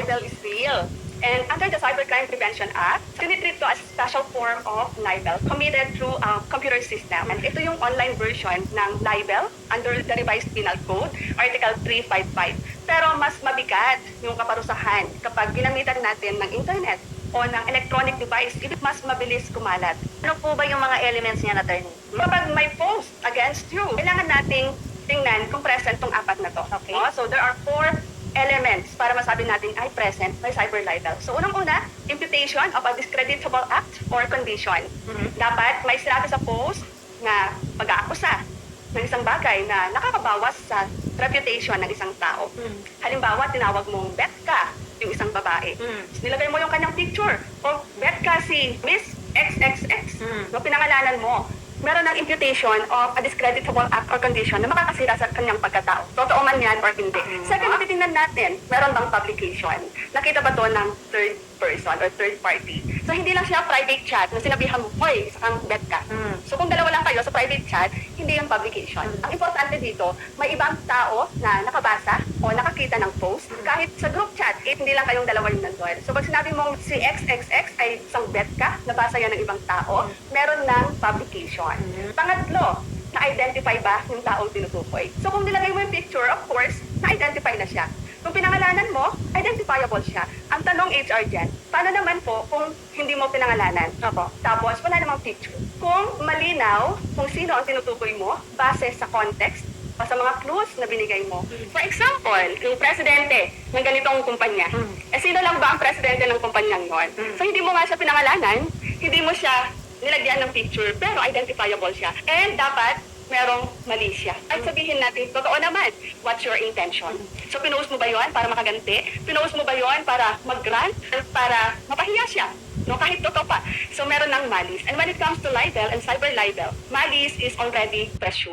libel is real. And under the Cybercrime Prevention Act, tinitreat to as special form of libel committed through a computer system. And ito yung online version ng libel under the Revised Penal Code, Article 355. Pero mas mabigat yung kaparusahan kapag ginamitan natin ng internet o ng electronic device, mas mabilis kumalat. Ano po ba yung mga elements niyan, attorney? Kapag may post against you, kailangan nating tingnan kung present tong apat na to. Okay. So there are 4 elements para masabi natin ay present by cyber libel. So unang-una, imputation of a discreditable act or condition. Dapat may sinabi sa post na pag-aakusa ng isang bagay na nakakabawas sa reputation ng isang tao. Halimbawa, tinawag mong bet ka yung isang babae. Nilagay mo yung kanyang picture. O bet ka si Miss XXX. No, pinangalanan mo. Meron ng imputation of a discreditable act or condition na makakasira sa kanyang pagkatao. Totoo man yan or hindi. Second, titingnan natin, meron bang publication? Nakita ba to ng third person or third party? So, hindi lang siya private chat na sinabihan mo, hoy, isang bet ka. So, kung dalawa lang kayo sa private chat, hindi yung publication. Ang importante dito, may ibang tao na nakabasa o nakakita ng post. Kahit sa group chat, hindi lang kayong dalawa yung nandun. So, pag sinabi mong si XXX ay isang bet ka, nabasa yan ng ibang tao, meron ng publication. Pangatlo, na-identify ba yung taong tinutukoy? So, kung nilagay mo yung picture, of course, na-identify na siya. Kung pinangalanan mo, identifiable siya. Ang tanong HR dyan, paano naman po kung hindi mo pinangalanan? Tapos, wala namang picture. Kung malinaw kung sino ang tinutukoy mo, base sa context, o sa mga clues na binigay mo. For example, yung presidente ng ganitong kumpanya. Sino lang ba ang presidente ng kumpanyang yon? So, hindi mo nga siya pinangalanan, hindi mo siya nilagyan ng picture, pero identifiable siya. And dapat merong mali siya. At sabihin natin, totoo naman, what's your intention? So, pinost mo ba yun para makaganti? Pinost mo ba yun para mag-grant? Or para mapahiya siya? No, kahit totoo pa. So, meron ng malice. And when it comes to libel and cyber libel, malice is already presumed.